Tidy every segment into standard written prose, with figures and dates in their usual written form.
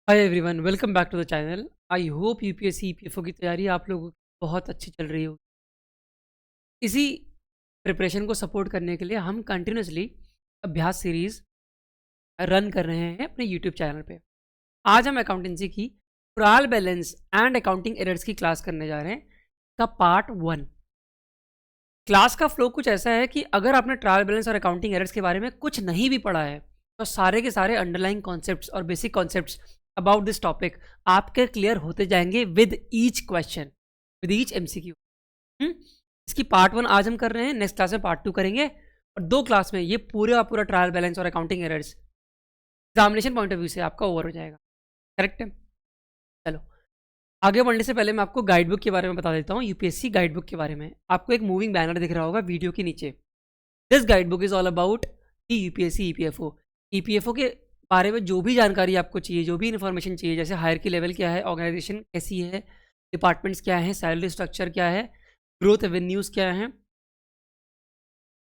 Hi everyone, welcome back to the channel. I hope UPSC EPFO की तैयारी आप लोगों की बहुत अच्छी चल रही हो। इसी प्रिपरेशन को सपोर्ट करने के लिए हम कंटिन्यूसली अभ्यास सीरीज रन कर रहे हैं अपने यूट्यूब चैनल पे। आज हम अकाउंटेंसी की trial balance and accounting errors की क्लास करने जा रहे हैं, का पार्ट 1। क्लास का फ्लो कुछ ऐसा है कि अगर आपने ट्रायल बैलेंस और अकाउंटिंग एरर्स के बारे में कुछ नहीं भी पढ़ा है तो सारे के सारे अंडरलाइंग कॉन्सेप्ट्स और basic concepts about this topic आपके क्लियर होते जाएंगे with each question, with each MCQ. इसकी पार्ट 1 आज हम कर रहे हैं, नेक्स्ट क्लास में पार्ट 2 करेंगे और 2 क्लास में ये पूरा पूरा ट्रायल बैलेंस और accounting errors examination point of view से आपका ओवर हो जाएगा। करेक्ट है? चलो आगे बढ़ने से पहले मैं आपको गाइड बुक के बारे में बता देता हूँ। यूपीएससी गाइड बुक के बारे में आपको एक मूविंग बैनर दिख रहा होगा वीडियो के नीचे। This guide book is all about the UPSC EPFO के बारे में जो भी जानकारी आपको चाहिए, जो भी इन्फॉर्मेशन चाहिए, जैसे हायर की लेवल क्या है, ऑर्गेनाइजेशन कैसी है, डिपार्टमेंट्स क्या है, सैलरी स्ट्रक्चर क्या है, ग्रोथ एवेन्यूज क्या है,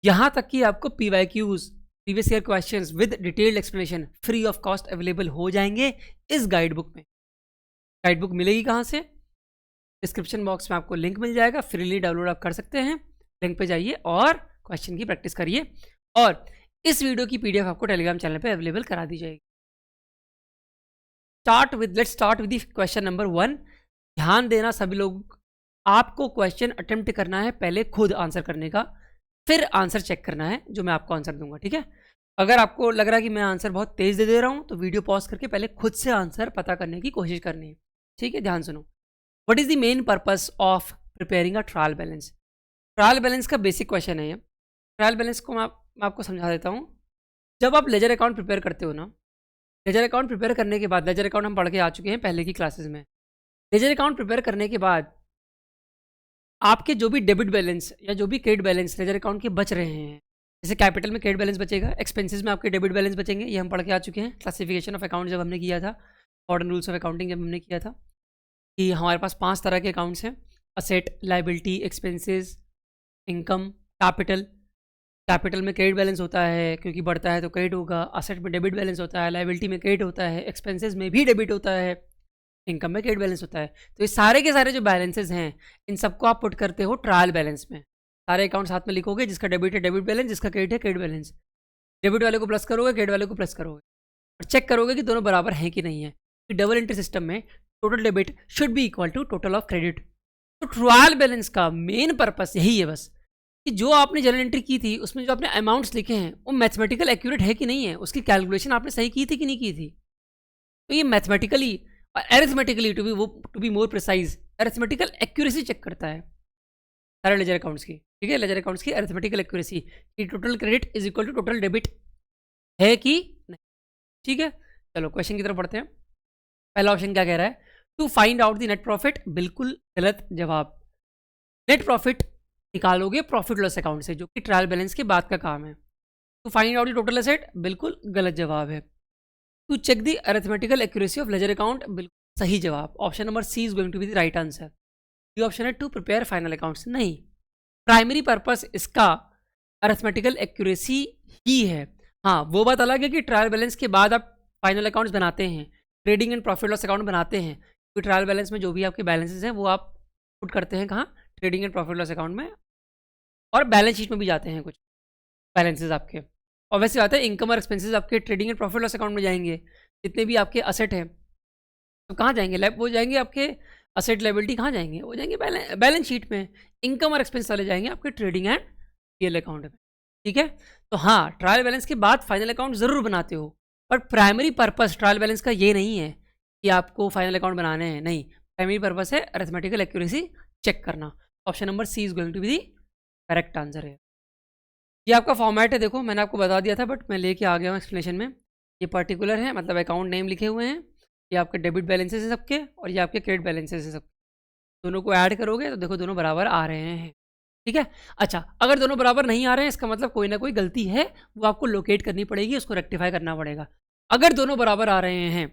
यहाँ तक कि आपको PYQs, previous year questions with detailed explanation free of cost available हो जाएंगे इस गाइड बुक में। गाइड बुक मिलेगी कहाँ से? डिस्क्रिप्शन बॉक्स में आपको लिंक मिल जाएगा, फ्रीली डाउनलोड आप कर सकते हैं। लिंक पे जाइए और क्वेश्चन की प्रैक्टिस करिए और इस वीडियो की पीडीएफ आपको टेलीग्राम चैनल पे अवेलेबल करा दी जाएगी। Let's start with question number 1। ध्यान देना सभी लोग, आपको क्वेश्चन अटेम्प्ट करना है, पहले खुद आंसर करने का, फिर आंसर चेक करना है जो मैं आपको आंसर दूंगा। ठीक है? अगर आपको लग रहा है कि मैं आंसर बहुत तेज दे रहा हूं तो वीडियो पॉज करके पहले खुद से आंसर पता करने की कोशिश करनी है। ठीक है? ध्यान सुनो। What is the main purpose of preparing a trial balance? Trial balance का बेसिक क्वेश्चन है ये। ट्रायल बैलेंस को मैं आपको समझा देता हूँ। जब आप लेजर अकाउंट प्रिपेयर करते हो ना, लेजर अकाउंट प्रिपेयर करने के बाद, लेजर अकाउंट हम पढ़ के आ चुके हैं पहले की क्लासेस में। लेजर अकाउंट प्रिपेयर करने के बाद आपके जो भी डेबिट बैलेंस या जो भी क्रेडिट बैलेंस लेजर अकाउंट के बच रहे हैं, जैसे कैपिटल में क्रेडिट बैलेंस बचेगा, एक्सपेंसेस में आपके डेबिट बैलेंस बचेंगे, ये हम पढ़ के आ चुके हैं। क्लासिफिकेशन ऑफ अकाउंट जब हमने किया था, मॉडर्न रूल्स ऑफ अकाउंटिंग जब हमने किया था, कि हमारे पास 5 तरह के अकाउंट्स हैं: asset, liability, expenses, income, capital. Capital में क्रेडिट बैलेंस होता है क्योंकि बढ़ता है तो क्रेडिट होगा, असेट में डेबिट बैलेंस होता है, लाइबिलिटी में क्रेडिट होता है, एक्सपेंसेस में भी डेबिट होता है, इनकम में क्रेडिट बैलेंस होता है। तो ये सारे के सारे जो बैलेंसेज हैं इन सबको आप पुट करते हो ट्रायल बैलेंस में। सारे अकाउंट साथ में लिखोगे, जिसका डेबिट है डेबिट बैलेंस, जिसका क्रेडिट है क्रेडिट बैलेंस। डेबिट वाले को प्लस करोगे, क्रेडिट वाले को प्लस करोगे और चेक करोगे कि दोनों बराबर हैं कि नहीं है। कि डबल एंट्री सिस्टम में total debit should be equal to total of credit. तो ट्रायल बैलेंस का मेन पर्पस यही है बस, कि जो आपने जर्नल एंट्री की थी उसमें जो आपने अमाउंट्स लिखे हैं वो मैथमेटिकल एक्यूरेट है कि नहीं है, उसकी कैलकुलेशन आपने सही की थी कि नहीं की थी। तो ये मैथमेटिकली और arithmetically, to be more precise, arithmetical accuracy check करता है सारे लेजर अकाउंट्स की। ठीक है? लेजर अकाउंट्स की एरिथमेटिकल एक्यूरेसी कि total credit is equal to total debit है कि नहीं। ठीक है? चलो क्वेश्चन की तरफ बढ़ते हैं। पहला ऑप्शन क्या कह रहा है? To find out the net profit. बिल्कुल गलत जवाब। नेट प्रॉफिट निकालोगे प्रॉफिट लॉस अकाउंट से, जो कि ट्रायल बैलेंस के बाद का काम है। To find out the total asset, बिल्कुल गलत जवाब है। To check the arithmetical accuracy of ledger account, बिल्कुल सही जवाब। Option number C is going to be the right answer. ये ऑप्शन है टू प्रिपेयर फाइनल अकाउंट्स। नहीं, प्राइमरी पर्पस इसका अरिथमेटिकल एक्यूरेसी ही है। हाँ, वो बात अलग है कि ट्रायल बैलेंस के बाद आप फाइनल अकाउंट्स बनाते हैं, trading and profit loss account बनाते हैं। तो ट्रायल बैलेंस में जो भी आपके बैलेंसेस हैं वो आप पुट करते हैं कहाँ? Trading and profit loss account में, और बैलेंस शीट में भी जाते हैं कुछ बैलेंसेस आपके। और वैसे बात है, इनकम और एक्सपेंसेस आपके trading and profit loss account में जाएंगे। जितने भी आपके असेट हैं तो कहाँ जाएंगे? वो जाएंगे आपके असेट, लायबिलिटी कहाँ जाएंगे? वो जाएंगे बैलेंस शीट में। इनकम और एक्सपेंस वाले जाएंगे आपके ट्रेडिंग एंड पीएल अकाउंट में। ठीक है? तो हाँ, ट्रायल बैलेंस के बाद फाइनल अकाउंट जरूर बनाते हो, पर प्राइमरी पर्पस ट्रायल बैलेंस का ये नहीं है कि आपको फाइनल अकाउंट बनाने हैं। नहीं, प्राइमरी पर्पस है अरिथमेटिकल एक्यूरेसी चेक करना। Option number C is going to be the correct answer है। ये आपका फॉर्मेट है, देखो मैंने आपको बता दिया था बट मैं लेके आ गया हूँ एक्सप्लेनेशन में। ये पर्टिकुलर है, मतलब अकाउंट नेम लिखे हुए हैं, ये आपके डेबिट बैलेंसेस हैं सबके, और ये आपके क्रेडिट बैलेंसेस हैं सबके। दोनों को ऐड करोगे तो देखो दोनों बराबर आ रहे हैं। ठीक है? अच्छा, अगर दोनों बराबर नहीं आ रहे हैं इसका मतलब कोई ना कोई गलती है, वो आपको लोकेट करनी पड़ेगी, उसको रेक्टिफाई करना पड़ेगा। अगर दोनों बराबर आ रहे हैं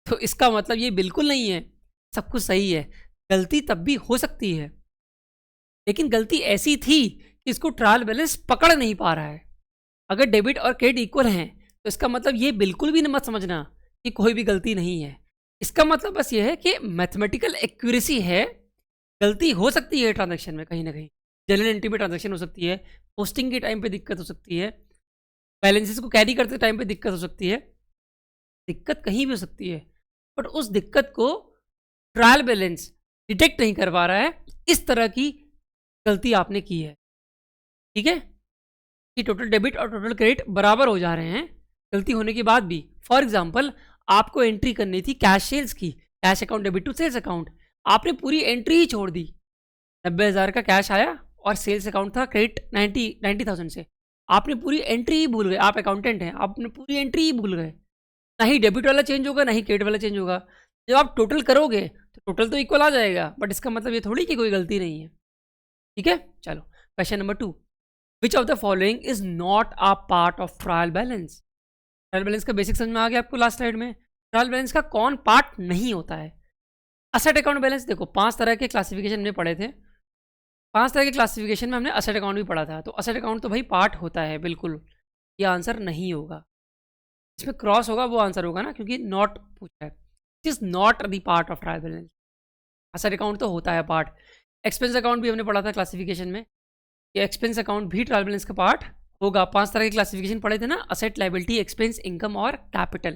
तो इसका मतलब ये बिल्कुल नहीं है सब कुछ सही है। गलती तब भी हो सकती है, लेकिन गलती ऐसी थी कि इसको ट्रायल बैलेंस पकड़ नहीं पा रहा है। अगर डेबिट और क्रेडिट इक्वल हैं तो इसका मतलब ये बिल्कुल भी मत समझना कि कोई भी गलती नहीं है। इसका मतलब बस ये है कि मैथमेटिकल एक्यूरेसी है, गलती हो सकती है ट्रांजैक्शन में कहीं ना कहीं, जनरल एंट्री में ट्रांजैक्शन हो सकती है, पोस्टिंग के टाइम पे दिक्कत हो सकती है, बैलेंसेस को कैरी करते टाइम पे दिक्कत हो सकती है, दिक्कत कहीं भी हो सकती है, बट उस दिक्कत को ट्रायल बैलेंस डिटेक्ट नहीं कर पा रहा है, इस तरह की गलती आपने की है। ठीक है, कि टोटल डेबिट और टोटल क्रेडिट बराबर हो जा रहे हैं गलती होने के बाद भी। फॉर एग्जांपल, आपको एंट्री करनी थी कैश सेल्स की, cash account debit to sales account, आपने पूरी एंट्री ही छोड़ दी। 90,000 का कैश आया और सेल्स अकाउंट था क्रेडिट 90,000 से, आपने पूरी एंट्री ही भूल गए। आप अकाउंटेंट हैं, आपने पूरी एंट्री ही भूल गए, ना ही डेबिट वाला चेंज होगा ना ही क्रेडिट वाला चेंज होगा। जब आप टोटल करोगे तो टोटल तो इक्वल आ जाएगा, बट इसका मतलब ये थोड़ी कि कोई गलती नहीं है। ठीक है, चलो question number 2, which of the following is not a part of trial balance. Trial balance का बेसिक समझ में आ गया आपको लास्ट स्लाइड में। ट्रायल बैलेंस का कौन पार्ट नहीं होता है? असेट अकाउंट बैलेंस, देखो 5 तरह के क्लासिफिकेशन में पढ़े थे, 5 तरह के क्लासिफिकेशन में हमने असेट अकाउंट भी पढ़ा था, तो असेट अकाउंट तो भाई पार्ट होता है बिल्कुल, ये आंसर नहीं होगा। इसमें क्रॉस होगा वो आंसर होगा ना, क्योंकि नॉट पूछा है। It is not the part of trial balance. Asset account तो होता है पार्ट। एक्सपेंस अकाउंट भी हमने पढ़ा था क्लासिफिकेशन में, ये एक्सपेंस अकाउंट भी ट्रायल बैलेंस का पार्ट होगा। 5 तरह के क्लासिफिकेशन पढ़े थे ना, असेट, लायबिलिटी, एक्सपेंस, इनकम और कैपिटल।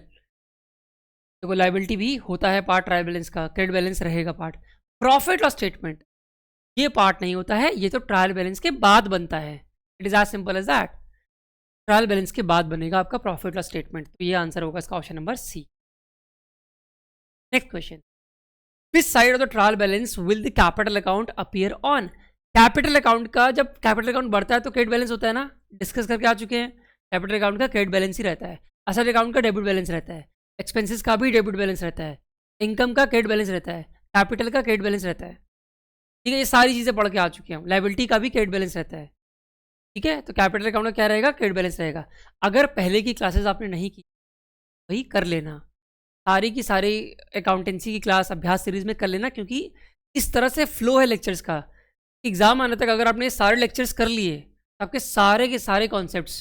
देखो लायबिलिटी भी होता है पार्ट ट्रायल बैलेंस का, क्रेडिट बैलेंस रहेगा पार्ट। प्रॉफिट लॉस स्टेटमेंट ये पार्ट नहीं होता है, ये तो ट्रायल बैलेंस के बाद बनता है। It is as simple as that, trial balance के बाद बनेगा आपका प्रॉफिट लॉस स्टेटमेंट। तो ये आंसर होगा इसका option number C. Next question, which side of the trial balance will the capital account appear on. Capital account का जब कैपिटल अकाउंट बढ़ता है तो क्रेडिट बैलेंस होता है ना, डिस्कस करके आ चुके हैं। कैपिटल अकाउंट का क्रेडिट बैलेंस ही रहता है, असेट अकाउंट का डेबिट बैलेंस रहता है, एक्सपेंसेस का भी डेबिट बैलेंस रहता है, इनकम का क्रेडिट बैलेंस रहता है, कैपिटल का क्रेडिट बैलेंस रहता है। ठीक है, ये सारी चीज़ें पढ़ के आ चुके हैं। लायबिलिटी का भी क्रेडिट बैलेंस रहता है। ठीक है, तो कैपिटल अकाउंट का क्या रहेगा? क्रेडिट बैलेंस रहेगा। अगर पहले की क्लासेस आपने नहीं की वही कर लेना, सारी की सारी अकाउंटेंसी की क्लास अभ्यास सीरीज में कर लेना, क्योंकि इस तरह से फ्लो है लेक्चर्स का। एग्जाम आने तक अगर आपने सारे लेक्चर्स कर लिए तो आपके सारे के सारे कॉन्सेप्ट्स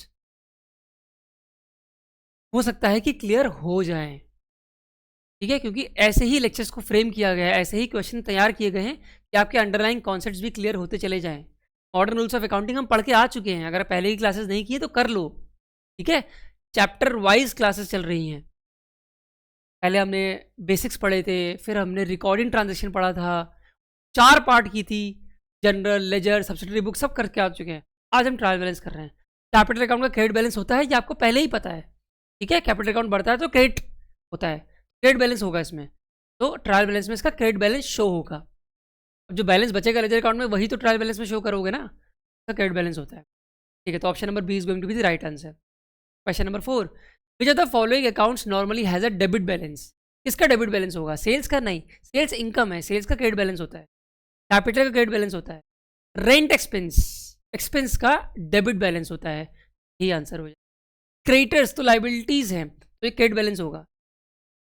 हो सकता है कि क्लियर हो जाएं। ठीक है, क्योंकि ऐसे ही लेक्चर्स को फ्रेम किया गया है, ऐसे ही क्वेश्चन तैयार किए गए हैं कि आपके अंडरलाइन कॉन्सेप्ट्स भी क्लियर होते चले जाएं। मॉडर्न रूल्स ऑफ अकाउंटिंग हम पढ़ के आ चुके हैं, अगर पहले की क्लासेस नहीं किए तो कर लो। ठीक है, चैप्टर वाइज क्लासेस चल रही हैं। पहले हमने बेसिक्स पढ़े थे, फिर हमने रिकॉर्डिंग ट्रांजेक्शन पढ़ा था, 4 पार्ट की थी, जनरल, लेजर, सब्सिडरी बुक सब करके आ चुके हैं। आज हम ट्रायल बैलेंस कर रहे हैं। कैपिटल अकाउंट का क्रेडिट बैलेंस होता है, ये आपको पहले ही पता है। ठीक है, कैपिटल अकाउंट बढ़ता है तो क्रेडिट होता है, क्रेडिट बैलेंस होगा इसमें, तो ट्रायल बैलेंस में इसका क्रेडिट बैलेंस शो होगा। अब जो बैलेंस बचेगा लेजर अकाउंट में वही तो ट्रायल बैलेंस में शो करोगे ना, इसका क्रेडिट बैलेंस होता है। ठीक है, तो option number B is going to be the right answer. Question number 4, which of the following accounts normally has a debit balance. किसका डेबिट बैलेंस होगा? सेल्स का नहीं, सेल्स इनकम है, सेल्स का क्रेडिट बैलेंस होता है। कैपिटल का credit balance होता है। रेंट एक्सपेंस, एक्सपेंस का डेबिट बैलेंस होता है, यही आंसर हो जाए। क्रेडिटर्स तो लाइबिलिटीज हैं, तो ये क्रेडिट बैलेंस होगा।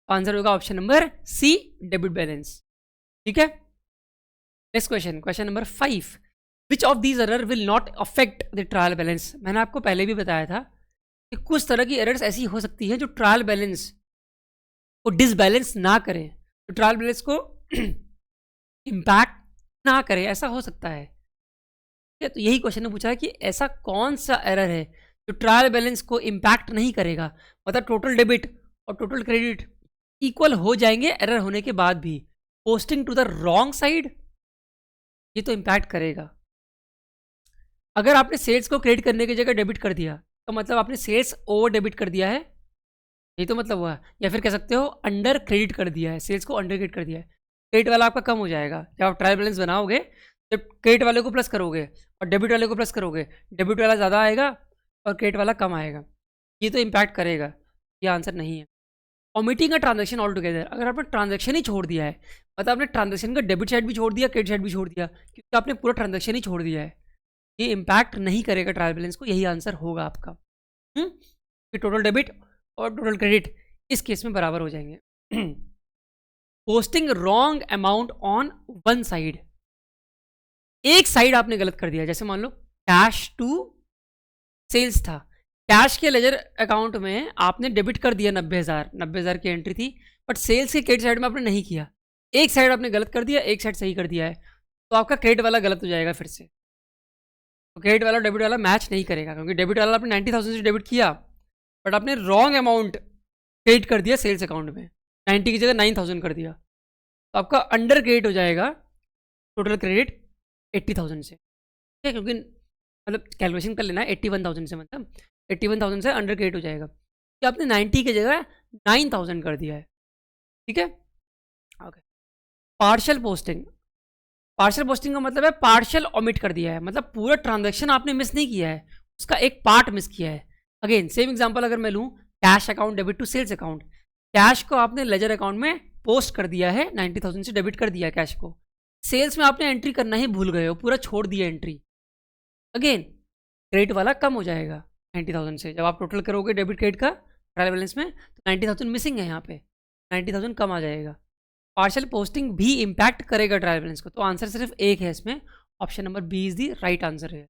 आंसर होगा option number C, debit balance. ठीक है, next question, question number 5, which of these error will not affect the trial balance. मैंने आपको पहले भी बताया था कि कुछ तरह की एरर्स ऐसी हो सकती है जो ट्रायल बैलेंस को डिसबैलेंस ना करें, तो ट्रायल बैलेंस को इम्पैक्ट ना करे, ऐसा हो सकता है। ठीक है, तो यही क्वेश्चन ने पूछा है कि ऐसा कौन सा एरर है जो ट्रायल बैलेंस को इम्पैक्ट नहीं करेगा। मतलब टोटल डेबिट और टोटल क्रेडिट इक्वल हो जाएंगे एरर होने के बाद भी, posting to the wrong side ये तो इम्पैक्ट करेगा। अगर आपने सेल्स को क्रेडिट करने की जगह डेबिट कर दिया तो मतलब आपने सेल्स ओवर डेबिट कर दिया है, यही तो मतलब हुआ। या फिर कह सकते हो अंडर क्रेडिट कर दिया है, सेल्स को अंडर क्रेडिट कर दिया है। क्रेडिट वाला आपका कम हो जाएगा। जब आप ट्रायल बैलेंस बनाओगे जब क्रेडिट वाले को प्लस करोगे और डेबिट वाले को प्लस करोगे, डेबिट वाला ज़्यादा आएगा और क्रेडिट वाला कम आएगा, ये तो इम्पैक्ट करेगा। ये आंसर नहीं है। Omitting a transaction all together, अगर आपने ट्रांजेक्शन ही छोड़ दिया है, मतलब आपने ट्रांजेक्शन का डेबिट साइड भी छोड़ दिया, क्रेडिट साइड भी छोड़ दिया, क्योंकि आपने पूरा ट्रांजेक्शन ही छोड़ दिया है, ये इम्पैक्ट नहीं करेगा ट्रायल बैलेंस को, यही आंसर होगा आपका। कि टोटल डेबिट और टोटल क्रेडिट इस केस में बराबर हो जाएंगे। Posting wrong amount on one side, एक साइड आपने गलत कर दिया। जैसे मान लो कैश टू सेल्स था, कैश के लेजर अकाउंट में आपने डेबिट कर दिया 90,000 की एंट्री थी, बट सेल्स के क्रेडिट साइड में आपने नहीं किया, एक साइड आपने गलत कर दिया, एक साइड सही कर दिया है, तो आपका क्रेडिट वाला गलत हो जाएगा फिर से। तो क्रेडिट वाला डेबिट वाला मैच नहीं करेगा, क्योंकि डेबिट वाला आपने 90,000 से डेबिट किया, बट आपने रॉन्ग अमाउंट क्रेडिट कर दिया सेल्स अकाउंट में, 90 की जगह 9,000 कर दिया, तो आपका अंडर क्रेडिट हो जाएगा टोटल क्रेडिट 80,000 से, ठीक है, क्योंकि मतलब कैलकुलेशन कर लेना 81,000 से, मतलब 81,000 से अंडर क्रेडिट हो जाएगा कि आपने 90 की जगह 9,000 कर दिया है, ठीक है। Okay, partial posting, partial posting का मतलब है पार्शियल ओमिट कर दिया है, मतलब पूरा ट्रांजैक्शन आपने मिस नहीं किया है, उसका एक पार्ट मिस किया है। अगेन सेम एग्जांपल अगर मैं लूँ, cash account debit to sales account, cash को आपने लेजर अकाउंट में पोस्ट कर दिया है, 90,000 से डेबिट कर दिया है कैश को, सेल्स में आपने एंट्री करना ही भूल गए हो, पूरा छोड़ दिया एंट्री, अगेन क्रेडिट वाला कम हो जाएगा 90,000 से। जब आप टोटल करोगे डेबिट क्रेडिट का ट्रायल बैलेंस में, तो 90,000 मिसिंग है, यहाँ पे 90,000 कम आ जाएगा। पार्शियल पोस्टिंग भी इम्पैक्ट करेगा ट्रायल बैलेंस को, तो आंसर सिर्फ एक है इसमें, option number B is the right answer है।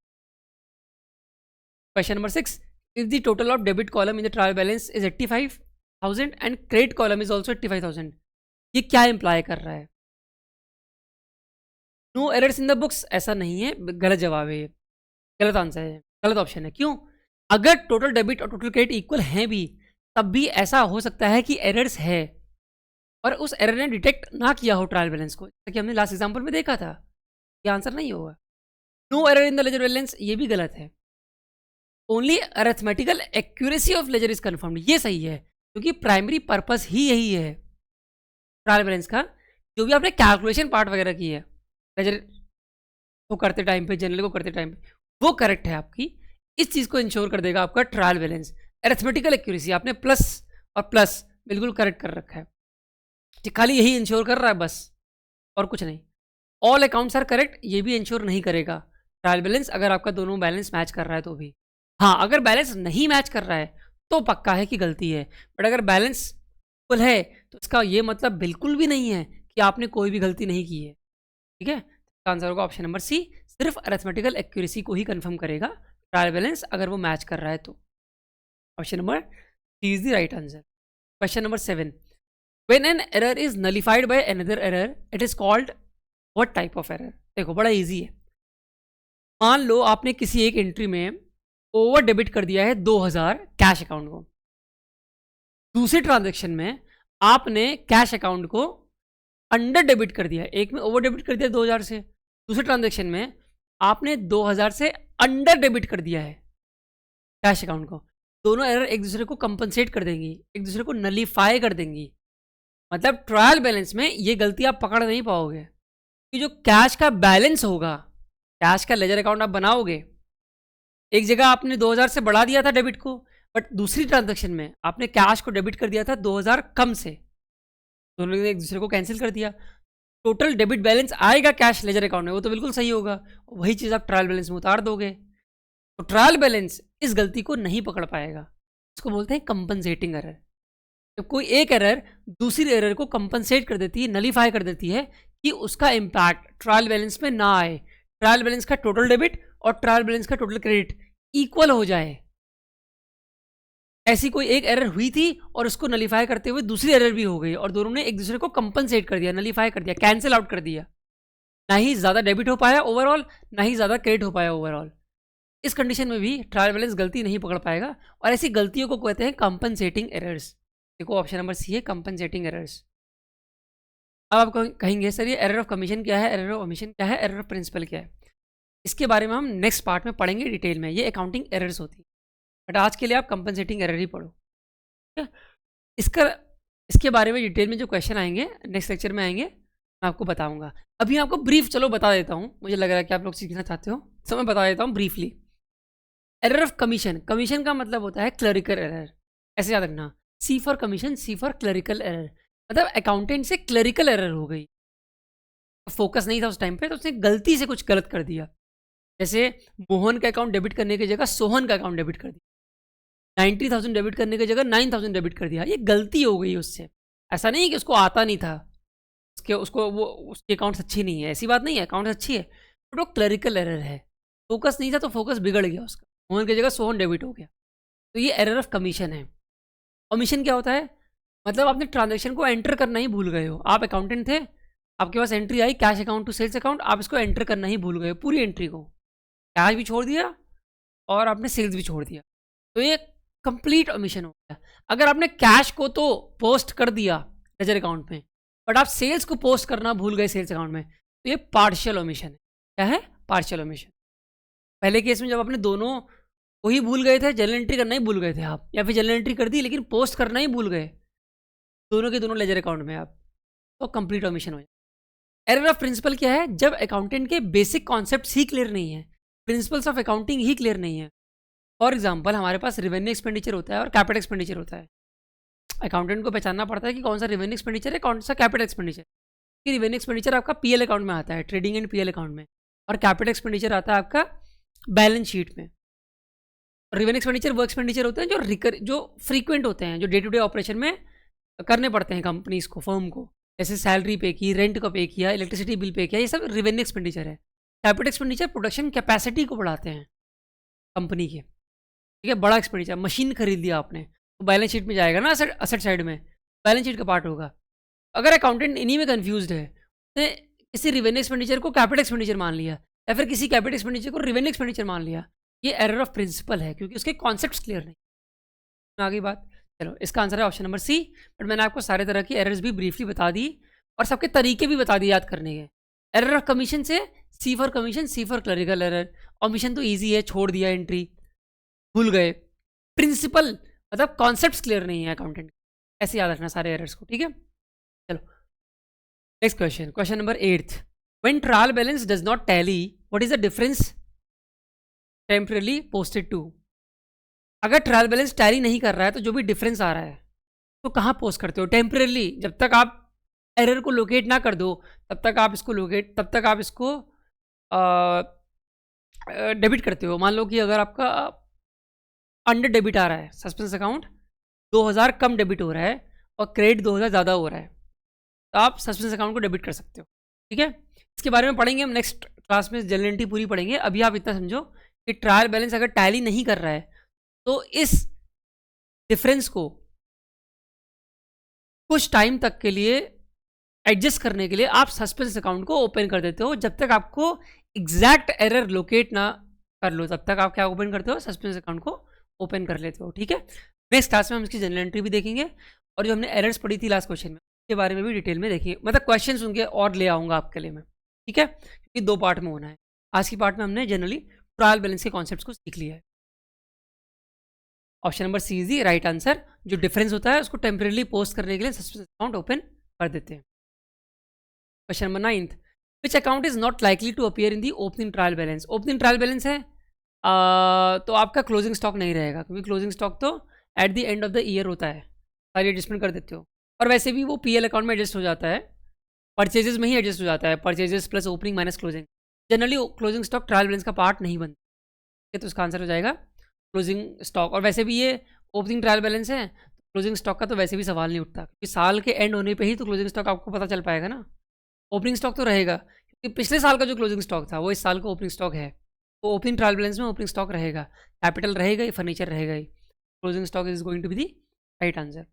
Question number 6, if the total of debit column in the trial balance is 85,000 and credit column is also 85,000, ये क्या इंप्लाई कर रहा है? No errors in the books, ऐसा नहीं है, गलत जवाब है, गलत आंसर है, गलत ऑप्शन है। क्यों? अगर टोटल डेबिट और टोटल क्रेडिट इक्वल हैं भी, तब भी ऐसा हो सकता है कि एरर्स है और उस एरर ने डिटेक्ट ना किया हो ट्रायल बैलेंस को, जैसा कि हमने लास्ट एग्जांपल में देखा था। ये आंसर नहीं होगा। No error in the ledger balance, ये भी गलत है। Only arithmetical accuracy of ledger is confirmed, ये सही है, क्योंकि प्राइमरी पर्पस ही यही है ट्रायल बैलेंस का, जो भी आपने कैलकुलेशन पार्ट वगैरह की है लेजर को करते टाइम पे, जनरल को करते टाइम पे, वो करेक्ट है आपकी। इस चीज़ को इंश्योर कर देगा आपका ट्रायल बैलेंस। अरिथमेटिकल एक्यूरेसी आपने प्लस और प्लस बिल्कुल करेक्ट कर रखा है, खाली यही इंश्योर कर रहा है बस, और कुछ नहीं। ऑल अकाउंट्स आर करेक्ट, ये भी इंश्योर नहीं करेगा ट्रायल बैलेंस, अगर आपका दोनों बैलेंस मैच कर रहा है तो भी। हाँ, अगर बैलेंस नहीं मैच कर रहा है तो पक्का है कि गलती है, बट अगर बैलेंस फुल है तो इसका ये मतलब बिल्कुल भी नहीं है कि आपने कोई भी गलती नहीं की है, ठीक है। आंसर होगा ऑप्शन नंबर सी, सिर्फ अरिथमेटिकल एक्यूरेसी को ही कंफर्म करेगा ट्रायल बैलेंस, अगर वो मैच कर रहा है तो। Option number C is the right answer. Question number 7, when an error is nullified by another error it is called what type of error? देखो बड़ा इजी है। मान लो आपने किसी एक एंट्री में ओवर डेबिट कर दिया है 2,000 कैश अकाउंट को, दूसरे ट्रांजेक्शन में आपने कैश अकाउंट को अंडर डेबिट कर दिया है, एक में ओवर डेबिट कर दिया 2,000 से, दूसरे ट्रांजेक्शन में आपने 2,000 से अंडर डेबिट कर दिया है कैश अकाउंट को। दोनों एरर एक दूसरे को कंपनसेट कर देंगी, एक दूसरे को नलीफाई कर देंगी, मतलब ट्रायल बैलेंस में ये गलती आप पकड़ नहीं पाओगे कि जो कैश का बैलेंस होगा, कैश का लेजर अकाउंट आप बनाओगे, एक जगह आपने 2,000 से बढ़ा दिया था डेबिट को, बट दूसरी ट्रांजेक्शन में आपने कैश को डेबिट कर दिया था 2,000 कम से, दोनों ने एक दूसरे को कैंसिल कर दिया, टोटल डेबिट बैलेंस आएगा कैश लेजर अकाउंट में, वो तो बिल्कुल सही होगा, वही चीज़ आप ट्रायल बैलेंस में उतार दोगे, तो ट्रायल बैलेंस इस गलती को नहीं पकड़ पाएगा, इसको बोलते हैं कंपनसेटिंग एरर। जब कोई एक एरर दूसरी एरर को कंपनसेट कर देती है, नलीफाई कर देती है, कि उसका इम्पैक्ट ट्रायल बैलेंस में ना आए, ट्रायल बैलेंस का टोटल डेबिट और ट्रायल बैलेंस का टोटल क्रेडिट इक्वल हो जाए। ऐसी कोई एक एरर हुई थी और उसको नलीफाई करते हुए दूसरी एरर भी हो गई और दोनों ने एक दूसरे को कंपनसेट कर दिया, नलीफाई कर दिया, कैंसिल आउट कर दिया, ना ही ज़्यादा डेबिट हो पाया ओवरऑल, ना ही ज़्यादा क्रेडिट हो पाया ओवरऑल। इस कंडीशन में भी ट्रायल बैलेंस गलती नहीं पकड़ पाएगा और ऐसी गलतियों को कहते हैं कंपनसेटिंग एरर्स। देखो ऑप्शन नंबर सी है कंपनसेटिंग एरर्स। अब आप कहेंगे सर ये एरर ऑफ कमीशन क्या है, एरर ऑफ ओमिशन क्या है, एरर ऑफ प्रिंसिपल क्या है? इसके बारे में हम नेक्स्ट पार्ट में पढ़ेंगे डिटेल में, ये अकाउंटिंग एरर्स होती है, बट आज के लिए आप कंपनसेटिंग एरर ही पढ़ो, ठीक है। इसके बारे में डिटेल में जो क्वेश्चन आएंगे नेक्स्ट लेक्चर में आएंगे, मैं आपको बताऊंगा। अभी आपको ब्रीफ चलो बता देता हूँ, मुझे लग रहा है कि आप लोग सीखना चाहते हो, तो मैं बता देता हूँ briefly. Error of commission, commission का मतलब होता है क्लरिकल एरर, ऐसे याद रखना, C for commission, C for clerical error, मतलब अकाउंटेंट से क्लरिकल एरर हो गई, फोकस नहीं था उस टाइम पे तो उसने गलती से कुछ गलत कर दिया, जैसे मोहन का अकाउंट डेबिट करने की जगह सोहन का अकाउंट डेबिट कर दिया, 90,000 डेबिट करने की जगह 9,000 डेबिट कर दिया, ये गलती हो गई उससे। ऐसा नहीं है कि उसको आता नहीं था, उसकी अकाउंट्स अच्छी नहीं है, ऐसी बात नहीं है, अकाउंट्स अच्छी है, बट वो क्लरिकल एरर है, फोकस नहीं था तो फोकस बिगड़ गया उसका, मोहन की जगह सोहन डेबिट हो गया, तो ये एरर ऑफ कमीशन है। ओमिशन क्या होता है? मतलब आपने ट्रांजैक्शन को एंटर करना ही भूल गए हो। आप अकाउंटेंट थे, आपके पास एंट्री आई cash account to sales account, आप इसको एंटर करना ही भूल गए हो, पूरी एंट्री को, कैश भी छोड़ दिया और आपने सेल्स भी छोड़ दिया, तो ये कंप्लीट ओमिशन हो गया। अगर आपने कैश को तो पोस्ट कर दिया लेजर अकाउंट में, बट आप सेल्स को पोस्ट करना भूल गए सेल्स अकाउंट में, तो ये पार्शियल ओमिशन है। क्या है? Partial omission. पहले केस में जब आपने दोनों को ही भूल गए थे, जनरल एंट्री करना ही भूल गए थे आप, या फिर जनरल एंट्री कर दी लेकिन पोस्ट करना ही भूल गए, दोनों के दोनों लेजर अकाउंट में आप, तो कंप्लीट ओमिशन हो जाए। एरर ऑफ प्रिंसिपल क्या है? जब अकाउंटेंट के बेसिक कॉन्सेप्ट ही क्लियर नहीं है, principles of accounting he clear नहीं है। फॉर एग्जाम्पल हमारे पास रेवेन्यू एक्सपेंडिचर होता है और कैपिटल एक्सपेंडिचर होता है। अकाउंटेंट को पहचानना पड़ता है कि कौन सा रेवेन्यू एक्सपेंडिचर है, कौन सा कैपिटल एक्सपेंडिचर। कि रेवेन्यू एक्सपेंडिचर आपका पीएल अकाउंट में आता है, ट्रेडिंग एंड पीएल अकाउंट में, और कैपिटल एक्सपेंडिचर आता है आपका बैलेंस शीट में। रेवेन्यू एक्सपेंडिचर वो एक्सपेंडिचर होते हैं जो फ्रीक्वेंट होते हैं, जो डे टू डे ऑपरेशन में करने पड़ते हैं कंपनीज को, फर्म को, जैसे सैलरी पे की, रेंट को पे किया, इलेक्ट्रिसिटी बिल पे किया, ये सब रेवेन्यू एक्सपेंडिचर है। कैपिटल एक्सपेंडिचर प्रोडक्शन कैपेसिटी को बढ़ाते हैं कंपनी के, ठीक है, बड़ा एक्सपेंडिचर, मशीन खरीद लिया आपने तो बैलेंस शीट में जाएगा ना, असेट साइड में बैलेंस शीट का पार्ट होगा। अगर अकाउंटेंट इन्हीं में कंफ्यूज्ड है तो किसी रेवेन्यू एक्सपेंडिचर को कैपिटल एक्सपेंडिचर मान लिया, या फिर किसी कैपिटल एक्सपेंडिचर को रेवेन्यू एक्सपेंडिचर मान लिया, ये एरर ऑफ प्रिंसिपल है, क्योंकि उसके कॉन्सेप्ट्स क्लियर नहीं। आगे बात, चलो इसका आंसर है ऑप्शन नंबर सी। बट मैंने आपको सारे तरह की एरर्स भी ब्रीफली बता दी और सबके तरीके भी बता दिए याद करने के। एरर ऑफ कमीशन से C for commission, C for clerical error. Omission तो ईजी है, छोड़ दिया एंट्री, भूल गए। प्रिंसिपल मतलब कॉन्सेप्ट्स क्लियर नहीं है अकाउंटेंट, ऐसे याद रखना सारे एरर्स को, ठीक है। चलो next question, question number 8। When trial balance does not tally, what is the difference temporarily posted to. अगर ट्रायल बैलेंस टैली नहीं कर रहा है तो जो भी डिफरेंस आ रहा है तो कहाँ पोस्ट करते हो? टेम्परली, जब तक आप एरर को लोकेट ना कर दो तब तक आप इसको डेबिट करते हो। मान लो कि अगर आपका अंडर डेबिट आ रहा है, सस्पेंस अकाउंट 2000 कम डेबिट हो रहा है और क्रेडिट 2000 ज़्यादा हो रहा है, तो आप सस्पेंस अकाउंट को डेबिट कर सकते हो, ठीक है। इसके बारे में पढ़ेंगे हम नेक्स्ट क्लास में, जनरल एंट्री पूरी पढ़ेंगे। अभी आप इतना समझो कि ट्रायल बैलेंस अगर टैली नहीं कर रहा है तो इस डिफरेंस को कुछ टाइम तक के लिए एडजस्ट करने के लिए आप सस्पेंस अकाउंट को ओपन कर देते हो। जब तक आपको एग्जैक्ट एरर लोकेट ना कर लो तब तक आप क्या ओपन करते हो? सस्पेंस अकाउंट को ओपन कर लेते हो, ठीक है। नेक्स्ट क्लास में हम इसकी जनरल एंट्री भी देखेंगे और जो हमने एरर्स पढ़ी थी लास्ट क्वेश्चन में उसके बारे में भी डिटेल में देखेंगे। मतलब क्वेश्चंस उनके और ले आऊँगा आपके लिए मैं, ठीक है, क्योंकि 2 पार्ट में होना है। आज की पार्ट में हमने जनरली ट्रायल बैलेंस के कॉन्सेप्ट को सीख लिया है। Option number C is the right answer. जो डिफरेंस होता है उसको टेम्परेली पोस्ट करने के लिए सस्पेंस अकाउंट ओपन कर देते हैं। Question number 9, which account is not likely to appear in the opening trial balance. Opening trial balance है तो आपका क्लोजिंग स्टॉक नहीं रहेगा, क्योंकि क्लोजिंग स्टॉक तो at the end of the year होता है, सारी एडजस्टमेंट कर देते हो। और वैसे भी वो पीएल अकाउंट में एडजस्ट हो जाता है, परचेजेस में ही एडजस्ट हो जाता है, purchases plus opening minus closing. Generally closing stock trial balance का पार्ट नहीं बनता, तो इसका आंसर हो जाएगा क्लोजिंग स्टॉक। और वैसे भी ये ओपनिंग ट्रायल बैलेंस है, क्लोजिंग स्टॉक का तो वैसे भी सवाल नहीं उठता, क्योंकि साल के एंड होने पे ही तो क्लोजिंग स्टॉक आपको पता चल पाएगा ना। ओपनिंग स्टॉक तो रहेगा, क्योंकि पिछले साल का जो क्लोजिंग स्टॉक था वो इस साल का ओपनिंग स्टॉक है, तो ओपनिंग ट्रायल बैलेंस में ओपनिंग स्टॉक रहेगा, कैपिटल रहेगा ही, फर्नीचर रहेगा ही। Closing stock is going to be the right answer.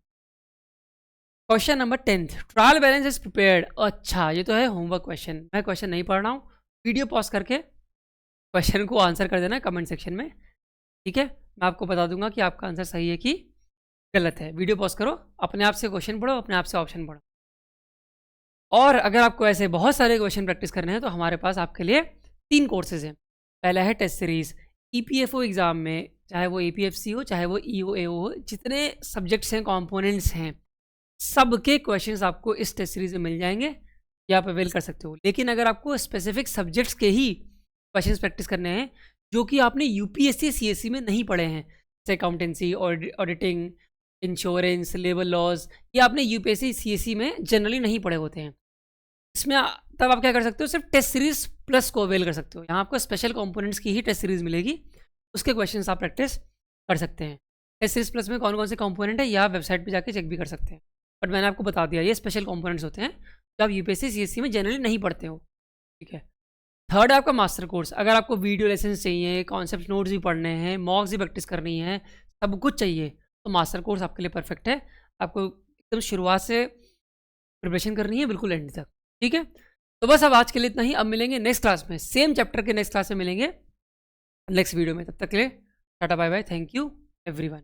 Question number 10, trial balance is prepared. अच्छा, ये तो है होमवर्क क्वेश्चन, मैं क्वेश्चन नहीं पढ़ रहा हूँ, वीडियो पॉज करके क्वेश्चन को आंसर कर देना कमेंट सेक्शन में, ठीक है। मैं आपको बता दूंगा कि आपका आंसर सही है कि गलत है। वीडियो पॉज करो, अपने आप से क्वेश्चन पढ़ो, अपने आप से ऑप्शन पढ़ो। और अगर आपको ऐसे बहुत सारे क्वेश्चन प्रैक्टिस करने हैं तो हमारे पास आपके लिए 3 कोर्सेज हैं। पहला है टेस्ट सीरीज। ईपीएफओ एग्जाम में, चाहे वो एपीएफसी हो चाहे वो ईओएओ हो, जितने सब्जेक्ट्स हैं, कंपोनेंट्स हैं, सबके क्वेश्चंस आपको इस टेस्ट सीरीज में मिल जाएंगे, या आप अवेल कर सकते हो। लेकिन अगर आपको स्पेसिफिक सब्जेक्ट्स के ही क्वेश्चंस प्रैक्टिस करने हैं जो कि आपने यूपीएससी सीएससी में नहीं पढ़े हैं, जैसे accountancy, auditing, insurance, labour laws, ये आपने यूपीएससी सीएससी में जनरली नहीं पढ़े होते हैं, इसमें तब आप क्या कर सकते हो? सिर्फ टेस्ट सीरीज प्लस को अवेल कर सकते हो। यहाँ आपको स्पेशल कंपोनेंट्स की ही टेस्ट सीरीज मिलेगी, उसके क्वेश्चंस आप प्रैक्टिस कर सकते हैं। टेस्ट सीरीज प्लस में कौन कौन से कंपोनेंट है, या आप वेबसाइट पे जाके चेक भी कर सकते हैं, बट मैंने आपको बता दिया ये स्पेशल कंपोनेंट्स होते हैं जो आप यूपीएससी सीएससी में जनरली नहीं पढ़ते हो, ठीक है। थर्ड है आपका मास्टर कोर्स। अगर आपको वीडियो लेसन चाहिए, कॉन्सेप्ट नोट्स भी पढ़ने हैं, मॉक्स भी प्रैक्टिस करनी है, सब कुछ चाहिए, तो मास्टर कोर्स आपके लिए परफेक्ट है। आपको एकदम शुरुआत से प्रिपरेशन करनी है बिल्कुल एंड तक, ठीक है। तो बस अब आज के लिए इतना ही। अब मिलेंगे नेक्स्ट क्लास में, सेम चैप्टर के नेक्स्ट क्लास में मिलेंगे नेक्स्ट वीडियो में। तब तक के लिए tata bye bye, thank you everyone.